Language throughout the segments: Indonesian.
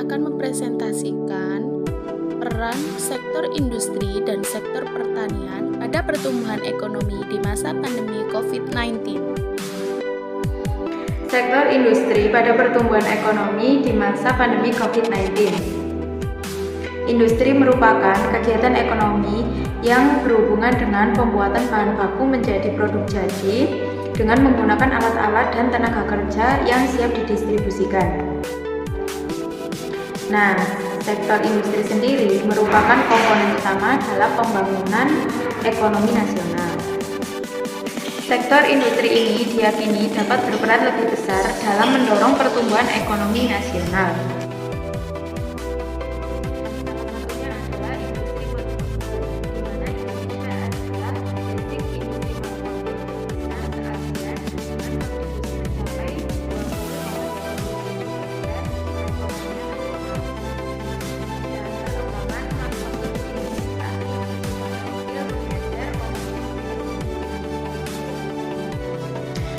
akan mempresentasikan peran sektor industri dan sektor pertanian pada pertumbuhan ekonomi di masa pandemi COVID-19. Sektor industri pada pertumbuhan ekonomi di masa pandemi COVID-19. Industri merupakan kegiatan ekonomi yang berhubungan dengan pembuatan bahan baku menjadi produk jadi dengan menggunakan alat-alat dan tenaga kerja yang siap didistribusikan. Nah, sektor industri sendiri merupakan komponen utama dalam pembangunan ekonomi nasional. Sektor industri ini diyakini dapat berperan lebih besar dalam mendorong pertumbuhan ekonomi nasional.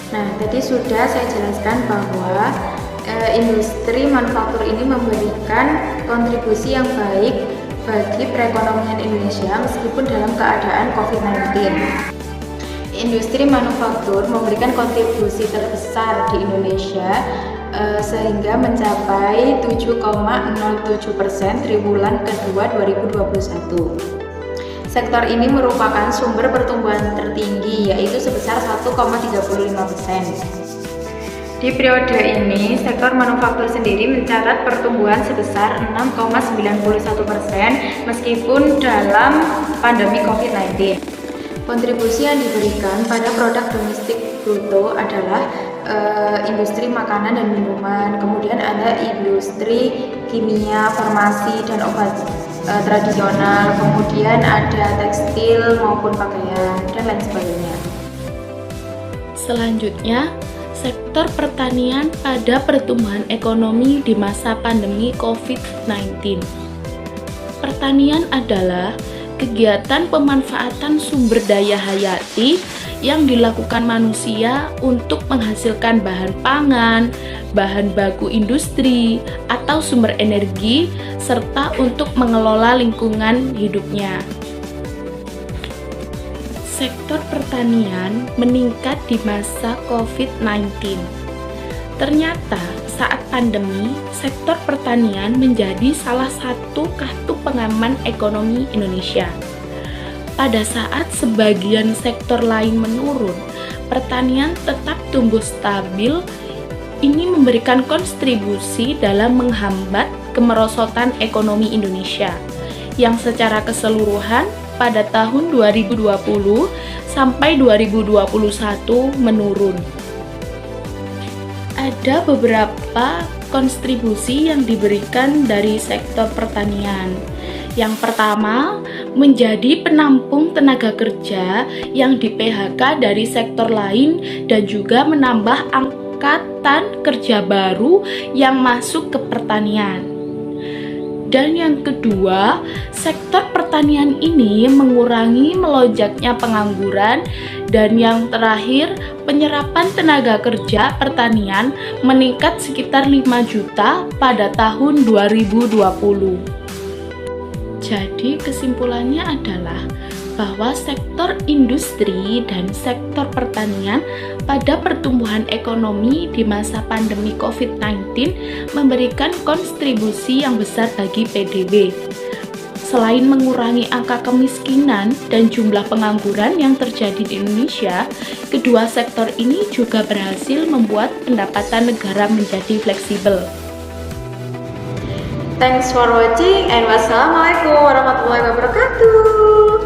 Nah, tadi sudah saya jelaskan bahwa industri manufaktur ini memberikan kontribusi yang baik bagi perekonomian Indonesia meskipun dalam keadaan COVID-19. Industri manufaktur memberikan kontribusi terbesar di Indonesia sehingga mencapai 7,07% triwulan kedua 2021. Sektor ini merupakan sumber pertumbuhan tertinggi, yaitu sebesar 1,35%. Di periode ini, sektor manufaktur sendiri mencatat pertumbuhan sebesar 6,91% meskipun dalam pandemi COVID-19. Kontribusi yang diberikan pada produk domestik bruto adalah industri makanan dan minuman, kemudian ada industri kimia, farmasi, dan obat tradisional, kemudian ada tekstil maupun pakaian, dan lain sebagainya. Selanjutnya, sektor pertanian pada pertumbuhan ekonomi di masa pandemi COVID-19. Pertanian adalah kegiatan pemanfaatan sumber daya hayati yang dilakukan manusia untuk menghasilkan bahan pangan, bahan baku industri, atau sumber energi, serta untuk mengelola lingkungan hidupnya. Sektor pertanian meningkat di masa COVID-19. Ternyata saat pandemi, sektor pertanian menjadi salah satu kartu pengaman ekonomi Indonesia. Pada saat sebagian sektor lain menurun, pertanian tetap tumbuh stabil. Ini memberikan kontribusi dalam menghambat kemerosotan ekonomi Indonesia yang secara keseluruhan pada tahun 2020 sampai 2021 menurun. Ada beberapa kontribusi yang diberikan dari sektor pertanian. Yang pertama, menjadi penampung tenaga kerja yang di-PHK dari sektor lain dan juga menambah angkatan kerja baru yang masuk ke pertanian. Dan yang kedua, sektor pertanian ini mengurangi melonjaknya pengangguran. Dan yang terakhir, penyerapan tenaga kerja pertanian meningkat sekitar 5 juta pada tahun 2020. Jadi kesimpulannya adalah bahwa sektor industri dan sektor pertanian pada pertumbuhan ekonomi di masa pandemi COVID-19 memberikan kontribusi yang besar bagi PDB. Selain mengurangi angka kemiskinan dan jumlah pengangguran yang terjadi di Indonesia, kedua sektor ini juga berhasil membuat pendapatan negara menjadi fleksibel. Thanks for watching and wassalamualaikum warahmatullahi wabarakatuh.